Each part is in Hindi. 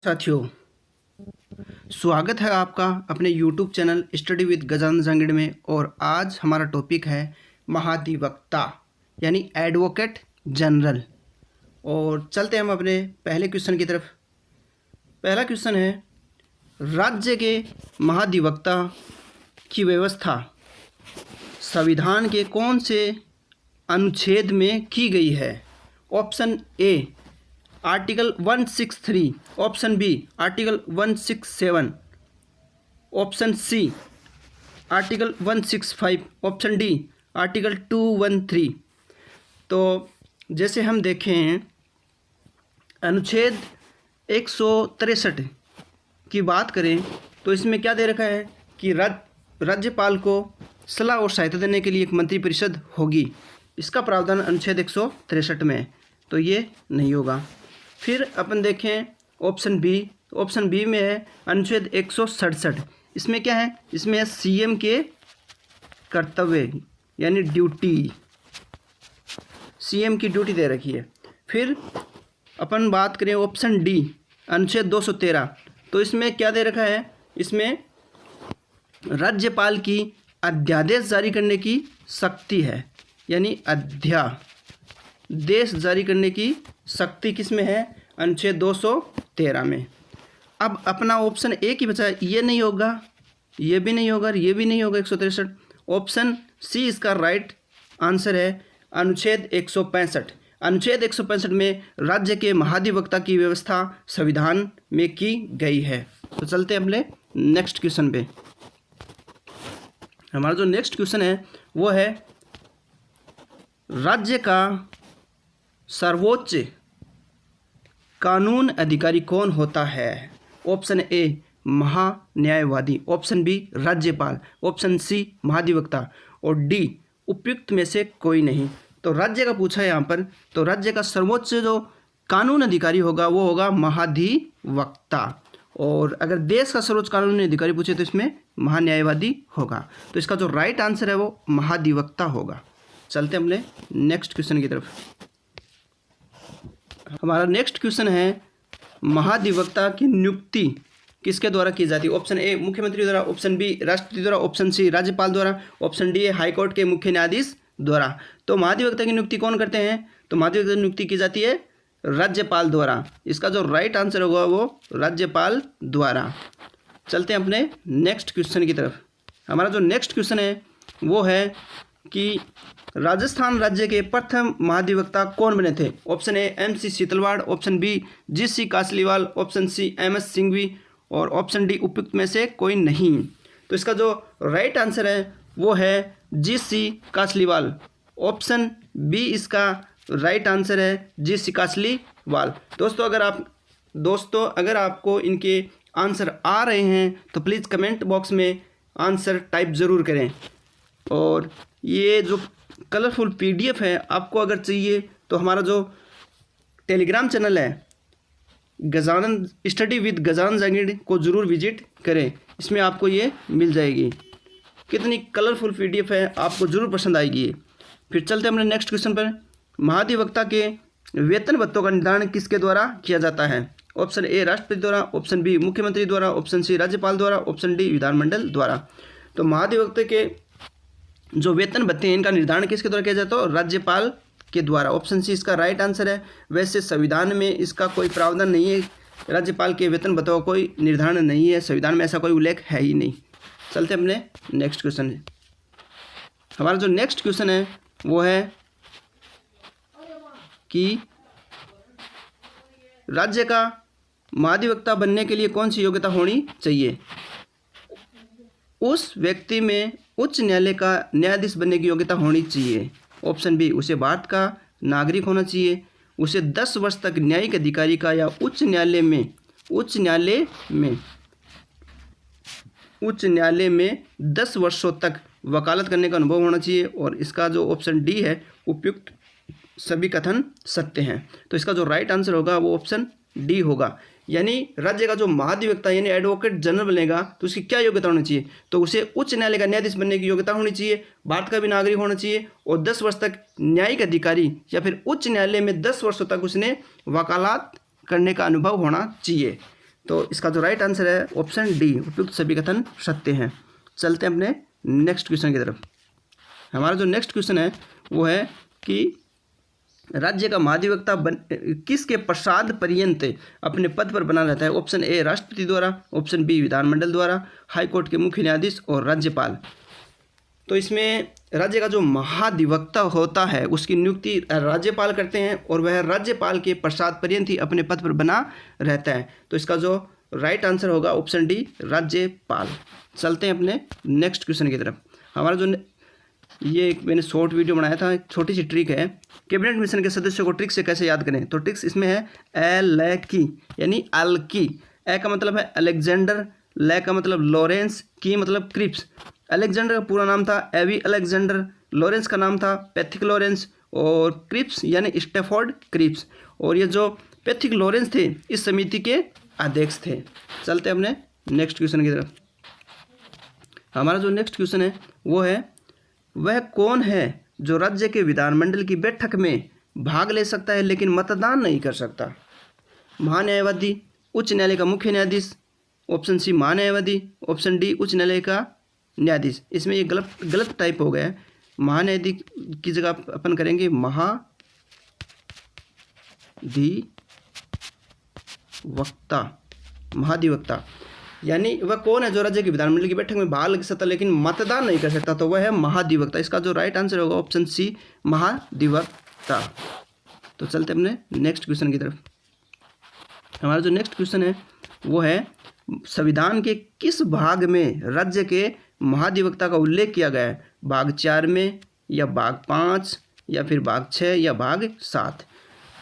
साथियों, स्वागत है आपका अपने YouTube channel study with Gajanan Jangad में। और आज हमारा टॉपिक है महाधिवक्ता यानी एडवोकेट जनरल। और चलते हैं हम अपने पहले क्वेश्चन की तरफ। पहला क्वेश्चन है, राज्य के महाधिवक्ता की व्यवस्था संविधान के कौन से अनुच्छेद में की गई है? Option A article 163, option B article 167, option C article 165, option D article 213। तो जैसे हम देखें, अनुच्छेद 163 की बात करें तो इसमें क्या दे रखा है कि राज्यपाल को सलाह और सहायता देने के लिए एक मंत्रिपरिषद होगी। इसका प्रावधान अनुच्छेद 163 में है, तो ये नहीं होगा। फिर अपन देखें ऑप्शन बी, ऑप्शन बी में है अनुच्छेद 167। इसमें क्या है? इसमें है सीएम के कर्तव्य यानी ड्यूटी, सीएम की ड्यूटी दे रखी है। फिर अपन बात करें ऑप्शन डी अनुच्छेद 213, तो इसमें क्या दे रखा है? इसमें राज्यपाल की अध्यादेश जारी करने की शक्ति है, यानी अध्यादेश जारी करने की शक्ति किसमें है? अनुच्छेद 213 में। अब अपना ऑप्शन ए की बचा, ये नहीं होगा, ये भी नहीं होगा, ये भी नहीं होगा 163। ऑप्शन सी इसका राइट आंसर है अनुच्छेद 165। अनुच्छेद 165 में राज्य के महाधिवक्ता की व्यवस्था संविधान में की गई है। तो चलते हैं अपने नेक्स्ट क्वेश्चन पे। हमारा जो नेक्स्ट क्वेश्चन है वो है, राज्य का सर्वोच्च कानून अधिकारी कौन होता है? ऑप्शन ए महान्यायवादी, ऑप्शन बी राज्यपाल, ऑप्शन सी महाधिवक्ता और डी उपयुक्त में से कोई नहीं। तो राज्य का पूछा है यहाँ पर, तो राज्य का सर्वोच्च जो कानून अधिकारी होगा वो होगा महाधिवक्ता। और अगर देश का सर्वोच्च कानूनी अधिकारी पूछे तो इसमें महान्यायवादी होगा। तो इसका जो राइट आंसर है वो महाधिवक्ता होगा। चलते हैं अपने नेक्स्ट क्वेश्चन की तरफ। हमारा नेक्स्ट क्वेश्चन है, महाधिवक्ता की नियुक्ति किसके द्वारा की जाती है? ऑप्शन ए मुख्यमंत्री द्वारा, ऑप्शन बी राष्ट्रपति द्वारा, ऑप्शन सी राज्यपाल द्वारा, ऑप्शन डी हाईकोर्ट के मुख्य न्यायाधीश द्वारा। तो महाधिवक्ता की नियुक्ति कौन करते हैं? तो महाधिवक्ता की नियुक्ति की जाती है राज्यपाल द्वारा। इसका जो राइट आंसर होगा वो राज्यपाल द्वारा। चलते हैं अपने नेक्स्ट क्वेश्चन की तरफ। हमारा जो नेक्स्ट क्वेश्चन है वो है कि राजस्थान राज्य के प्रथम महाधिवक्ता कौन बने थे? Option A MC Setalvad, option B GC Kasliwal, option C MS Singhvi और ऑप्शन डी उपयुक्त में से कोई नहीं। तो इसका जो राइट आंसर है वो है GC कासलीवाल। ऑप्शन बी इसका राइट आंसर है GC कासलीवाल। दोस्तों अगर आपको इनके आंसर आ रहे हैं तो प्लीज़ कमेंट बॉक्स में आंसर टाइप ज़रूर करें। और ये जो कलरफुल PDF है आपको अगर चाहिए तो हमारा जो टेलीग्राम चैनल है गजानन स्टडी विद गजानन जंगड़ को ज़रूर विजिट करें, इसमें आपको ये मिल जाएगी। कितनी कलरफुल PDF है, आपको ज़रूर पसंद आएगी ये। फिर चलते हैं अपने नेक्स्ट क्वेश्चन पर। महाधिवक्ता के वेतन भत्तों का निर्धारण किसके द्वारा किया जाता है? ऑप्शन ए राष्ट्रपति द्वारा, ऑप्शन बी मुख्यमंत्री द्वारा, ऑप्शन सी राज्यपाल द्वारा, ऑप्शन डी विधानमंडल द्वारा। तो महाधिवक्ता के जो वेतन भत्ते हैं इनका निर्धारण किसके द्वारा किया जाता है? राज्यपाल के द्वारा। ऑप्शन सी इसका राइट आंसर है। वैसे संविधान में इसका कोई प्रावधान नहीं है, राज्यपाल के वेतन भत्तों का कोई निर्धारण नहीं है, संविधान में ऐसा कोई उल्लेख है ही नहीं। चलते हैं अपने नेक्स्ट क्वेश्चन है। हमारा जो नेक्स्ट क्वेश्चन है वो है कि राज्य का महाधिवक्ता बनने के लिए कौन सी योग्यता होनी चाहिए? उस व्यक्ति में उच्च न्यायालय का न्यायाधीश बनने की योग्यता होनी चाहिए। ऑप्शन बी उसे भारत का नागरिक होना चाहिए, उसे 10 वर्ष तक न्यायिक अधिकारी का या उच्च न्यायालय में 10 वर्षों तक वकालत करने का अनुभव होना चाहिए। और इसका जो ऑप्शन डी है उपयुक्त सभी कथन सत्य हैं। तो इसका जो राइट आंसर होगा वो ऑप्शन डी होगा। यानी राज्य का जो महाधिवक्ता यानी एडवोकेट जनरल बनेगा तो उसकी क्या योग्यता होनी चाहिए? तो उसे उच्च न्यायालय का न्यायाधीश बनने की योग्यता होनी चाहिए, भारत का भी नागरिक होना चाहिए और 10 वर्ष तक न्यायिक अधिकारी या फिर उच्च न्यायालय में 10 वर्षों तक उसने वकालत करने का अनुभव होना चाहिए। तो इसका जो राइट आंसर है ऑप्शन डी, उपयुक्त सभी कथन सत्य हैं। चलते हैं अपने नेक्स्ट क्वेश्चन की तरफ। हमारा जो नेक्स्ट क्वेश्चन है वो है कि राज्य का महाधिवक्ता किसके पश्चात पर्यंत अपने पद पर बना रहता है? ऑप्शन ए राष्ट्रपति द्वारा, ऑप्शन बी विधानमंडल द्वारा, हाईकोर्ट के मुख्य न्यायाधीश और राज्यपाल। तो इसमें राज्य का जो महाधिवक्ता होता है उसकी नियुक्ति राज्यपाल करते हैं और वह राज्यपाल के पश्चात पर्यंत ही अपने पद पर बना रहता है। तो इसका जो राइट आंसर होगा ऑप्शन डी, राज्यपाल। चलते हैं अपने नेक्स्ट क्वेश्चन की तरफ। हमारा जो ये एक मैंने शॉर्ट वीडियो बनाया था, एक छोटी सी ट्रिक है, कैबिनेट मिशन के सदस्यों को ट्रिक से कैसे याद करें। तो ट्रिक्स इसमें है एलकी यानी अल्की। ए का मतलब है अलेक्जेंडर, ले का मतलब लॉरेंस, की मतलब क्रिप्स। अलेक्जेंडर का पूरा नाम था एवी अलेक्जेंडर, लॉरेंस का नाम था पैथिक लॉरेंस और क्रिप्स यानी स्टेफोर्ड क्रिप्स। और ये जो पैथिक लॉरेंस थे इस समिति के अध्यक्ष थे। चलते हैं अपने नेक्स्ट क्वेश्चन की तरफ। हमारा जो नेक्स्ट क्वेश्चन है वो है वह कौन है जो राज्य के विधानमंडल की बैठक में भाग ले सकता है लेकिन मतदान नहीं कर सकता? महान्यायवादी, उच्च न्यायालय का मुख्य न्यायाधीश, ऑप्शन सी महान्यायवादी, ऑप्शन डी उच्च न्यायालय का न्यायाधीश। इसमें ये गलत टाइप हो गया है। महान्यायाधीश की जगह अपन करेंगे महाधिवक्ता। यानी वह कौन है जो राज्य के विधानमंडल की बैठक में भाग ले सकता लेकिन मतदान नहीं कर सकता? तो वह है महाधिवक्ता। इसका जो राइट आंसर होगा ऑप्शन सी, महाधिवक्ता। तो चलते अपने नेक्स्ट क्वेश्चन की तरफ। हमारा जो नेक्स्ट क्वेश्चन है वो है संविधान के किस भाग में राज्य के महाधिवक्ता का उल्लेख किया गया है? भाग 4 में या भाग 5 या फिर भाग 6 या भाग 7?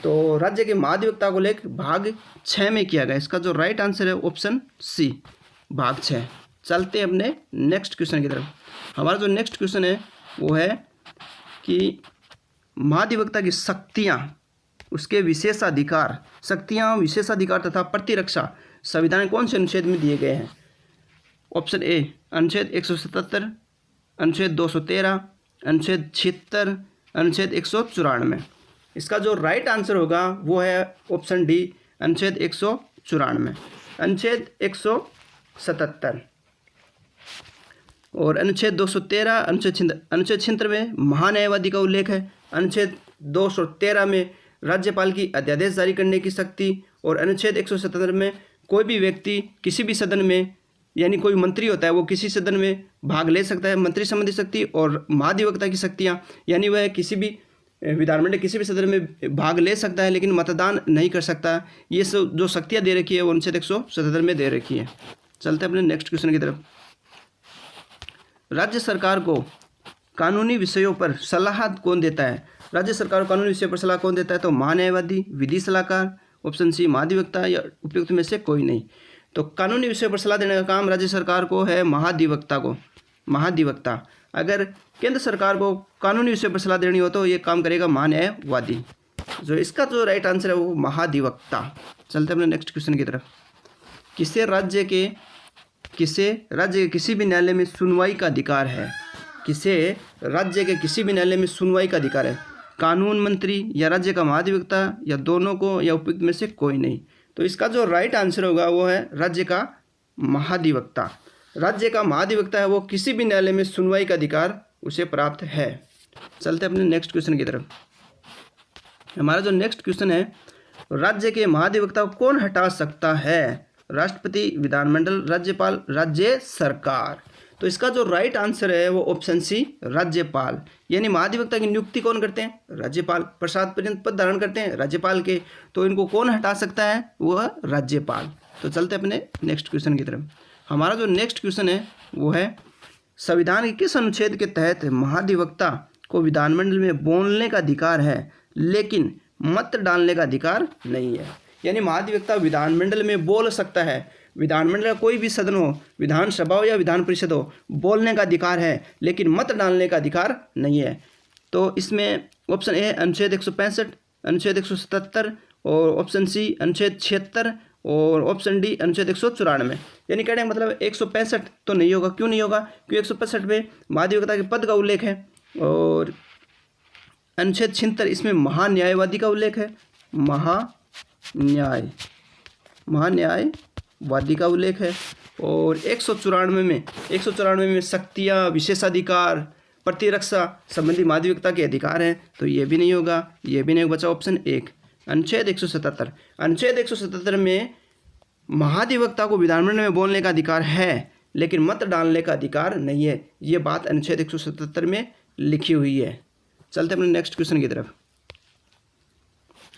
तो राज्य के महाधिवक्ता को उल्लेख भाग 6 में किया गया। इसका जो राइट आंसर है ऑप्शन सी, भाग 6। चलते हैं अपने नेक्स्ट क्वेश्चन की तरफ। हमारा जो नेक्स्ट क्वेश्चन है वो है कि महाधिवक्ता की शक्तियाँ, उसके विशेषाधिकार, शक्तियाँ, विशेषाधिकार तथा प्रतिरक्षा संविधान कौन से अनुच्छेद में दिए गए हैं? ऑप्शन ए अनुच्छेद 177, अनुच्छेद 213, अनुच्छेद 76, अनुच्छेद 194। इसका जो राइट आंसर होगा वो है ऑप्शन डी, अनुच्छेद 194, अनुच्छेद 177 और अनुच्छेद 213, अनुच्छेद 76 में महान्यायवादी का उल्लेख है, अनुच्छेद 213 में राज्यपाल की अध्यादेश जारी करने की शक्ति और अनुच्छेद 177 में कोई भी व्यक्ति किसी भी सदन में, यानी कोई मंत्री होता है वो किसी सदन में भाग ले सकता है, मंत्री संबंधी शक्ति। और महाधिवक्ता की शक्तियाँ यानी वह किसी भी विधानमंडल किसी भी सदन में भाग ले सकता है लेकिन मतदान नहीं कर सकता। ये सब जो शक्तियाँ दे रखी है वो अनुच्छेद 177 में दे रखी है। चलते हैं अपने नेक्स्ट क्वेश्चन की तरफ। राज्य सरकार को कानूनी विषयों पर सलाह कौन देता है? राज्य सरकार को कानूनी विषयों पर सलाह कौन देता है? तो महान्यायवादी, विधि सलाहकार, ऑप्शन सी महाधिवक्ता या उपयुक्त में से कोई नहीं। तो कानूनी विषयों पर सलाह देने का काम राज्य सरकार को है महाधिवक्ता को, महाधिवक्ता। अगर केंद्र सरकार को कानूनी विषय पर सलाह देनी हो तो ये काम करेगा महान्यायवादी। जो इसका जो राइट आंसर है वो महाधिवक्ता। चलते हैं अपने नेक्स्ट क्वेश्चन की तरफ। किसे राज्य के किसी भी न्यायालय में सुनवाई का अधिकार है? किसे राज्य के किसी भी न्यायालय में सुनवाई का अधिकार है? कानून मंत्री या राज्य का महाधिवक्ता या दोनों को या उपयुक्त में से कोई नहीं? तो इसका जो राइट आंसर होगा वो है राज्य का महाधिवक्ता। राज्य का महाधिवक्ता है वो किसी भी न्यायालय में सुनवाई का अधिकार उसे प्राप्त है। चलते अपने नेक्स्ट क्वेश्चन की तरफ। हमारा जो नेक्स्ट क्वेश्चन है, राज्य के महाधिवक्ता को कौन हटा सकता है? राष्ट्रपति, विधानमंडल, राज्यपाल, राज्य सरकार। तो इसका जो राइट आंसर है वो ऑप्शन सी, राज्यपाल। यानी महाधिवक्ता की नियुक्ति कौन करते हैं? राज्यपाल। पश्चात पर्यंत पद धारण करते हैं राज्यपाल के, तो इनको कौन हटा सकता है? वह राज्यपाल। तो चलते अपने नेक्स्ट क्वेश्चन की तरफ। हमारा जो नेक्स्ट क्वेश्चन है वो है संविधान के किस अनुच्छेद के तहत महाधिवक्ता को विधानमंडल में बोलने का अधिकार है लेकिन मत डालने का अधिकार नहीं है? यानी महाधिवक्ता विधानमंडल में बोल सकता है, विधानमंडल का कोई भी सदन हो, विधानसभा हो या विधान परिषद हो, बोलने का अधिकार है लेकिन मत डालने का अधिकार नहीं है। तो इसमें ऑप्शन ए अनुच्छेद 165, अनुच्छेद 177 और ऑप्शन सी अनुच्छेद 76 और ऑप्शन डी अनुच्छेद 194। यानी कहने का मतलब 165 तो नहीं होगा। क्यों नहीं होगा? क्योंकि 165 में महाधिवक्ता के पद का उल्लेख है और अनुच्छेद 76 इसमें महान्यायवादी का उल्लेख है, महान्यायवादी। वादी का उल्लेख है। और 194 में शक्तियाँ, विशेषाधिकार, प्रतिरक्षा संबंधी माध्यमिकता के अधिकार हैं, तो ये भी नहीं होगा, ये भी नहीं बचा ऑप्शन 1। अनुच्छेद 177 में महाधिवक्ता को विधानमंडल में बोलने का अधिकार है लेकिन मत डालने का अधिकार नहीं है, ये बात अनुच्छेद 177 में लिखी हुई है। चलते अपने नेक्स्ट क्वेश्चन की तरफ।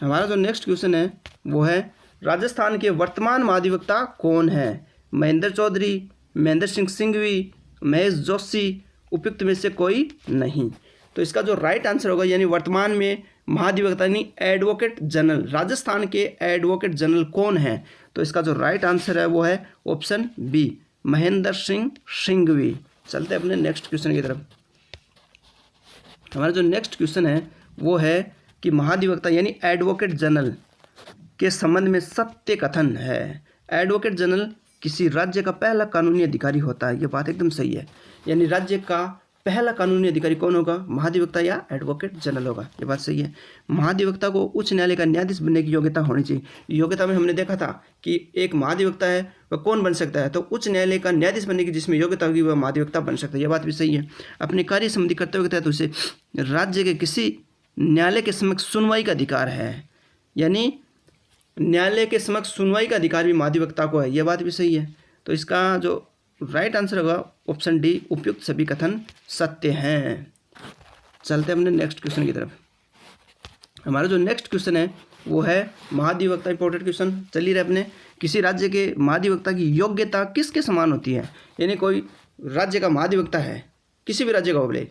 हमारा जो नेक्स्ट क्वेश्चन है वो है राजस्थान के वर्तमान महाधिवक्ता कौन है? महेंद्र चौधरी, महेंद्र सिंह सिंघवी, महेश जोशी, उपयुक्त में से कोई नहीं। तो इसका जो राइट आंसर होगा, यानी वर्तमान में महाधिवक्ता यानी एडवोकेट जनरल, राजस्थान के एडवोकेट जनरल कौन है? तो इसका जो राइट आंसर है वो है ऑप्शन बी, महेंद्र सिंह सिंघवी। चलते अपने नेक्स्ट क्वेश्चन की तरफ। हमारा जो नेक्स्ट क्वेश्चन है वो है कि महाधिवक्ता यानी एडवोकेट जनरल के संबंध में सत्य कथन है। एडवोकेट जनरल किसी राज्य का पहला कानूनी अधिकारी होता है, ये बात एकदम सही है। यानी राज्य का पहला कानूनी अधिकारी कौन होगा? महाधिवक्ता या एडवोकेट जनरल होगा, ये बात सही है। महाधिवक्ता को उच्च न्यायालय का न्यायाधीश बनने की योग्यता होनी चाहिए। योग्यता में हमने देखा था कि एक महाधिवक्ता है वह कौन बन सकता है? तो उच्च न्यायालय का न्यायाधीश बनने की जिसमें योग्यता होगी वह महाधिवक्ता बन सकता है, यह बात भी सही है। अपने कार्य संबंधी कर्तव्य के तहत उसे राज्य के किसी न्यायालय के समक्ष सुनवाई का अधिकार है, यानी न्यायालय के समक्ष सुनवाई का अधिकार भी महाधिवक्ता को है, यह बात भी सही है। तो इसका जो राइट आंसर होगा ऑप्शन डी, उपयुक्त सभी कथन सत्य हैं। चलते हैं अपने नेक्स्ट क्वेश्चन की तरफ। हमारा जो नेक्स्ट क्वेश्चन है वो है महाधिवक्ता, इंपॉर्टेंट क्वेश्चन चल ही रहे अपने। किसी राज्य के महाधिवक्ता की योग्यता किसके समान होती है? यानी कोई राज्य का महाधिवक्ता है, किसी भी राज्य का बोले,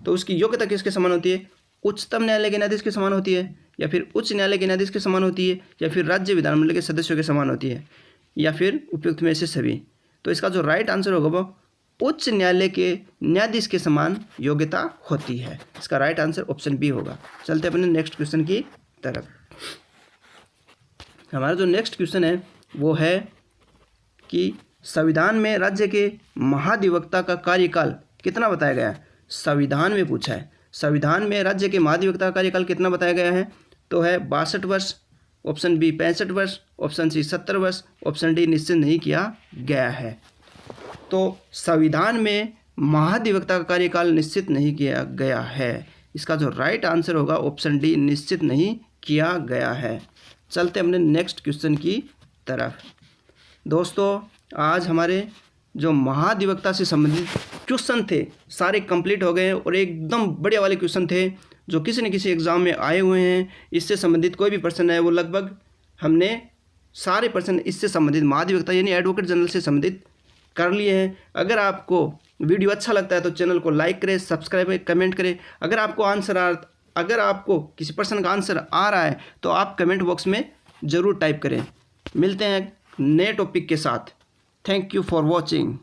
तो उसकी योग्यता किसके समान होती है? उच्चतम न्यायालय के न्यायाधीश के समान होती है, या फिर उच्च न्यायालय के न्यायाधीश के समान होती है, या फिर राज्य विधानमंडल के सदस्यों के समान होती है, या फिर उपयुक्त में से सभी। तो इसका जो राइट आंसर होगा वो उच्च न्यायालय के न्यायाधीश के समान योग्यता होती है। इसका राइट आंसर ऑप्शन बी होगा। चलते अपने नेक्स्ट क्वेश्चन की तरफ। हमारा जो नेक्स्ट क्वेश्चन है वो है कि संविधान में राज्य के महाधिवक्ता का कार्यकाल कितना बताया गया है? संविधान में पूछा है, संविधान में राज्य के महाधिवक्ता का कार्यकाल कितना बताया गया है? तो है 62 वर्ष, ऑप्शन बी 65 वर्ष, ऑप्शन सी 70 वर्ष, ऑप्शन डी निश्चित नहीं किया गया है। तो संविधान में महाधिवक्ता का कार्यकाल निश्चित नहीं किया गया है। इसका जो राइट आंसर होगा ऑप्शन डी, निश्चित नहीं किया गया है। चलते अपने नेक्स्ट क्वेश्चन की तरफ। दोस्तों, आज हमारे जो महाधिवक्ता से संबंधित क्वेश्चन थे सारे कंप्लीट हो गए हैं और एकदम बढ़िया वाले क्वेश्चन थे जो किसी न किसी एग्ज़ाम में आए हुए हैं। इससे संबंधित कोई भी प्रश्न है वो लगभग हमने सारे प्रश्न इससे संबंधित महाधिवक्ता यानी एडवोकेट जनरल से संबंधित कर लिए हैं। अगर आपको वीडियो अच्छा लगता है तो चैनल को लाइक करें, सब्सक्राइब करें, कमेंट करें। अगर आपको किसी प्रश्न का आंसर आ रहा है तो आप कमेंट बॉक्स में ज़रूर टाइप करें। मिलते हैं नए टॉपिक के साथ। Thank you for watching.